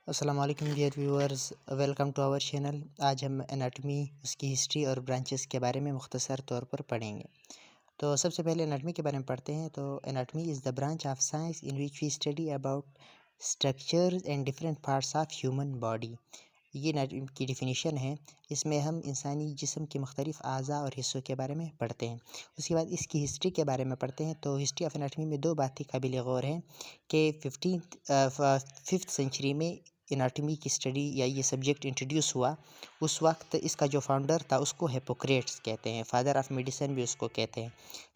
अस्सलाम वालेकुम dear viewers, welcome to our channel. आज हम एनाटमी, उसकी हिस्ट्री और ब्रांचेस के बारे में मुख्तसर तौर पर पढ़ेंगे। तो सबसे पहले एनाटमी के बारे में पढ़ते हैं। तो anatomy is the branch of science in which we study about structures and different parts of human body. ये एनाटमी की डिफिनीशन है। इसमें हम इंसानी जिस्म के मुख्तलिफ अज़ा और हिस्सों के बारे में पढ़ते हैं। उसके बाद इसकी हिस्ट्री के बारे में पढ़ते हैं। तो हिस्ट्री ऑफ एनाटमी में दो बातें काबिल गौर हैं कि 5th सेंचुरी में एनाटमी की स्टडी या ये सब्जेक्ट इंट्रोड्यूस हुआ। उस वक्त इसका जो फाउंडर था उसको हिप्पोक्रेट्स कहते हैं, फादर ऑफ मेडिसिन भी उसको कहते हैं।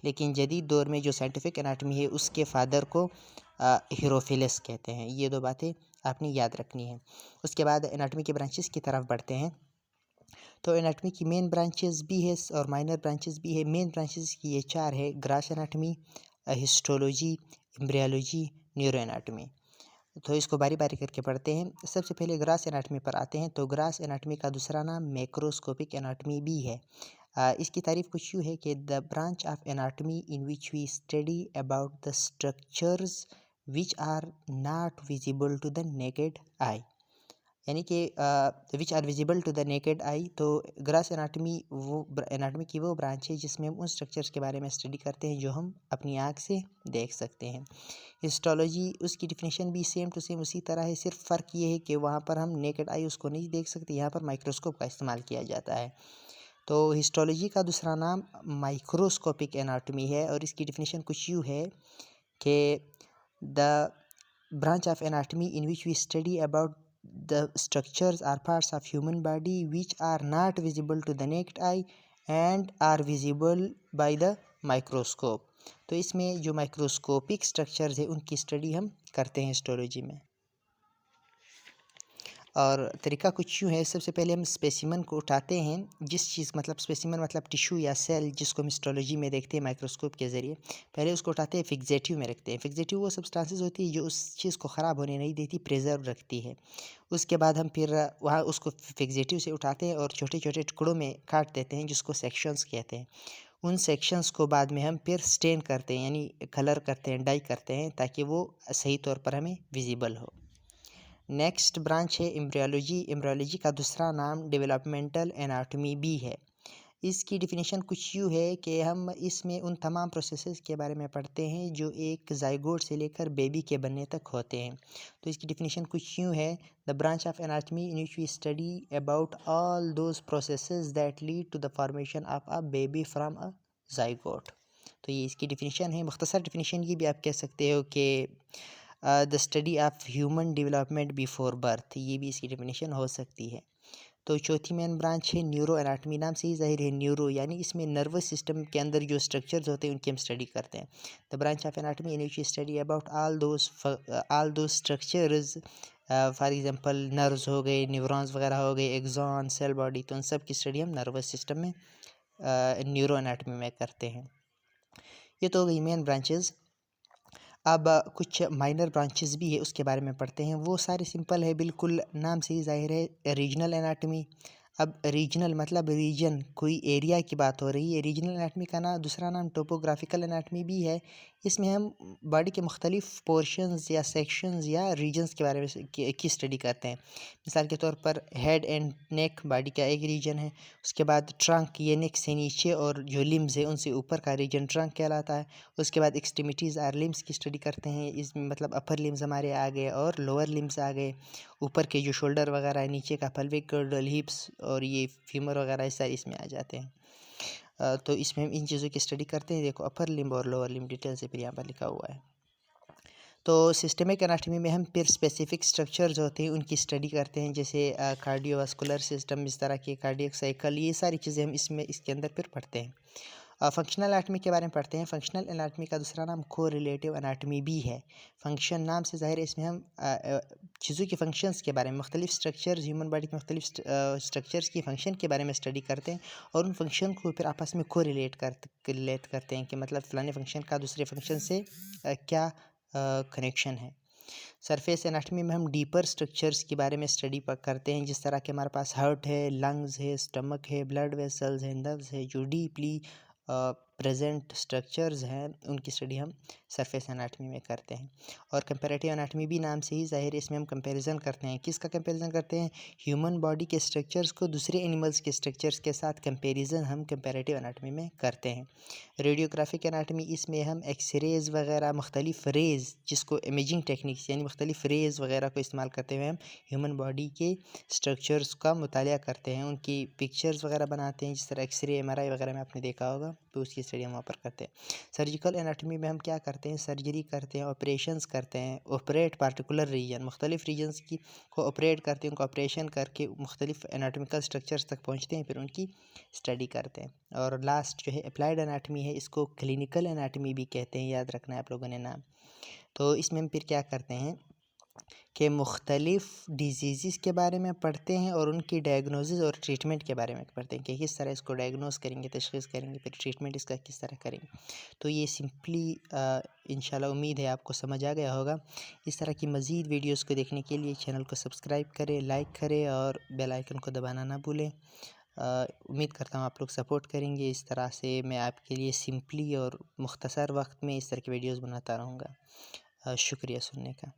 लेकिन जदीद दौर में जो साइंटिफिक एनाटमी है उसके फादर को हीरोफिलस कहते हैं। ये दो बातें आपने याद रखनी है। उसके बाद एनाटमी के ब्रांचेस की तरफ बढ़ते हैं। तो एनाटमी की मेन ब्रांचेस भी है और माइनर ब्रांचेस भी है। मेन ब्रांचेस की ये चार है: grass anatomy, histology, embryology, neuro anatomy. तो इसको बारी बारी करके पढ़ते हैं। सबसे पहले ग्रास एनाटमी पर आते हैं। तो ग्रास एनाटमी का दूसरा नाम मैक्रोस्कोपिक एनाटमी भी है। इसकी तारीफ कुछ यूँ है कि the branch of anatomy in which we study about the structures which are not visible to the naked eye, यानी कि which are visible to the naked eye. तो ग्रास एनाटमी एनाटमी की वो ब्रांच है जिसमें हम उन स्ट्रक्चर्स के बारे में स्टडी करते हैं जो हम अपनी आँख से देख सकते हैं। हिस्टोलॉजी, उसकी डिफिनीशन भी सेम टू सेम उसी तरह है। सिर्फ फ़र्क ये है कि वहाँ पर हम नेकेड आई उसको नहीं देख सकते, यहाँ पर माइक्रोस्कोप का इस्तेमाल किया जाता है। तो हिस्टोलॉजी का दूसरा नाम माइक्रोस्कोपिक एनाटमी है और इसकी डिफिनीशन कुछ यूँ है कि the branch of anatomy in which we study about the structures or parts of human body which are not visible to the naked eye and are visible by the microscope। तो इसमें जो microscopic structures है उनकी study हम करते हैं histology में। और तरीका कुछ यूँ है। सबसे पहले हम स्पेसिमन को उठाते हैं। जिस चीज़ मतलब स्पेसिमन मतलब टिश्यू या सेल जिसको हम हिस्टोलॉजी में देखते हैं माइक्रोस्कोप के ज़रिए, पहले उसको उठाते हैं, फिक्सेटिव में रखते हैं। फिक्सेटिव वो सब्सटेंसेस होती है जो उस चीज़ को ख़राब होने नहीं देती, प्रिजर्व रखती है। उसके बाद हम फिर वहाँ उसको फिक्सेटिव से उठाते हैं और छोटे छोटे टुकड़ों में काट देते हैं जिसको सेक्शंस कहते हैं। उन सेक्शंस को बाद में हम फिर स्टेन करते हैं, यानी कलर करते हैं, डाई करते हैं, ताकि वो सही तौर पर हमें विजिबल हो। नेक्स्ट ब्रांच है एम्ब्रियोलॉजी। एम्ब्रियोलॉजी का दूसरा नाम डेवलपमेंटल एनाटमी भी है। इसकी डिफिनीशन कुछ यूँ है कि हम इसमें उन तमाम प्रोसेसेस के बारे में पढ़ते हैं जो एक जाइगोट से लेकर बेबी के बनने तक होते हैं। तो इसकी डिफिनीशन कुछ यूँ है: the branch of anatomy in which we study about all those processes that lead to the formation of a baby from a zygote. तो ये इसकी डिफिनीशन है। मुख्तसर डिफिनीशन ये भी आप कह सकते हो कि the study of human development before birth, ये भी इसकी डेफिनेशन हो सकती है। तो चौथी मेन ब्रांच है न्यूरो एनाटमी। नाम से ही ज़ाहिर है न्यूरो, यानी इसमें नर्वस सिस्टम के अंदर जो स्ट्रक्चर्स होते हैं उनकी हम स्टडी करते हैं। The branch of anatomy in which study about all those structures, for example nerves हो गए, न्यूरॉन्स वगैरह हो गए, एक्सॉन, सेल बॉडी, तो उन सब की स्टडी हम नर्वस सिस्टम में न्यूरो एनाटमी में करते हैं। ये तो हो गई मेन ब्रांचेस। अब कुछ माइनर ब्रांचेस भी है, उसके बारे में पढ़ते हैं। वो सारे सिंपल है बिल्कुल, नाम से ही ज़ाहिर है। Regional anatomy. अब रीजनल मतलब रीजन, कोई एरिया की बात हो रही है। रीजनल एनाटमी का दूसरा नाम टोपोग्राफिकल एनाटमी भी है। इसमें हम बॉडी के मुख्तलिफ पोर्शंस या सेक्शंस या रीजन्स के बारे में की स्टडी करते हैं। मिसाल के तौर पर हेड एंड नेक बॉडी का एक रीजन है। उसके बाद ट्रंक, ये नेक से नीचे और जो लिम्स है उनसे ऊपर का रीजन ट्रंक कहलाता है। उसके बाद एक्सट्रीमिटीज़ और लिम्स की स्टडी करते हैं। इसमें मतलब अपर लिम्स हमारे आ गए और लोअर लिम्स आ गए। ऊपर के जो शोल्डर वगैरह है, नीचे का pelvic girdle, हिप्स और ये फीमर वगैरह, ये सारे इसमें आ जाते हैं। तो इसमें हम इन चीज़ों की स्टडी करते हैं। देखो अपर लिम्ब और लोअर लिम्ब डिटेल से फिर यहाँ पर लिखा हुआ है। तो सिस्टमिक एनाटमी में हम फिर स्पेसिफिक स्ट्रक्चर्स होते हैं उनकी स्टडी करते हैं, जैसे कार्डियोवास्कुलर सिस्टम, इस तरह के कार्डियक साइकिल, ये सारी चीज़ें हम इसके अंदर फिर पढ़ते हैं। फंक्शनल एनाटमी के बारे में पढ़ते हैं। फंक्शनल एनाटमी का दूसरा नाम कोरिलेटिव एनाटमी भी है। फंक्शन, नाम से ज़ाहिर है, इसमें हम चीज़ों के फंक्शंस के बारे में, मुख्तलिफ स्ट्रक्चर्स, ह्यूमन बॉडी के मुख्तलिफ स्ट्रक्चर्स की फंक्शन के बारे में स्टडी करते हैं और उन फंक्शन को फिर आपस में कोरिलेट करते हैं कि मतलब फ़लाने फंक्शन का दूसरे फंक्शन से क्या कनेक्शन है। सरफेस एनाटमी में हम डीपर स्ट्रक्चर्स के बारे में स्टडी करते हैं, जिस तरह के हमारे पास हार्ट है, लंग्स है, स्टमक है, ब्लड वेसल्स है, नर्व्स है, जो डीपली प्रेजेंट स्ट्रक्चर्स हैं उनकी स्टडी हम सरफेस एनाटमी में करते हैं। और कंपैरेटिव एनाटमी भी नाम से ही ज़ाहिर है, इसमें हम कंपैरिजन करते हैं। किसका कंपैरिजन करते हैं? ह्यूमन बॉडी के स्ट्रक्चर्स को दूसरे एनिमल्स के स्ट्रक्चर्स के साथ कंपैरिजन हम कंपैरेटिव एनाटमी में करते हैं। रेडियोग्राफिक एनाटमी, इसमें हम एक्सरेज वगैरह मुख्तलिफ रेज़, जिसको इमेजिंग टेक्निक्स यानी मुख्तलिफ रेज़ वगैरह को इस्तेमाल करते हुए हम ह्यूमन बॉडी के स्ट्रक्चर्स का मुतालिया करते हैं, उनकी पिक्चर्स वगैरह बनाते हैं। जिस तरह एक्सरे MRI वगैरह में आपने देखा होगा, तो उसकी स्टडी हम वहाँ पर करते हैं। सर्जिकल एनाटमी में हम क्या करते हैं? सर्जरी करते हैं, ऑपरेशंस करते हैं। ऑपरेट पार्टिकुलर रीजन, मुख्तलिफ रीजन्स की को ऑपरेट करते हैं, उनको ऑपरेशन करके मुख्तलिफ एनाटमिकल स्ट्रक्चर्स तक पहुँचते हैं, फिर उनकी स्टडी करते हैं। और लास्ट जो है अप्लाइड एनाटमी है, इसको क्लिनिकल एनाटमी भी कहते हैं, याद रखना है आप लोगों ने नाम। तो इसमें हम फिर क्या करते हैं कि मुख्तलिफ़ डिजीज़ के बारे में पढ़ते हैं और उनकी डायग्नोसिस और ट्रीटमेंट के बारे में पढ़ते हैं कि किस तरह इसको डायग्नोस करेंगे, तशख़ीस करेंगे, फिर ट्रीटमेंट इसका किस तरह करेंगे। तो ये सिंपली इंशाल्लाह उम्मीद है आपको समझ आ गया होगा। इस तरह की मज़ीद वीडियोज़ को देखने के लिए चैनल को सब्सक्राइब करें, लाइक करें और बेल आइकन को दबाना ना भूलें। उम्मीद करता हूँ आप लोग सपोर्ट करेंगे। इस तरह से मैं आपके लिए सिंपली और मुख्तसर वक्त में इस तरह की वीडियोज़ बनाता रहूँगा। शुक्रिया सुनने का।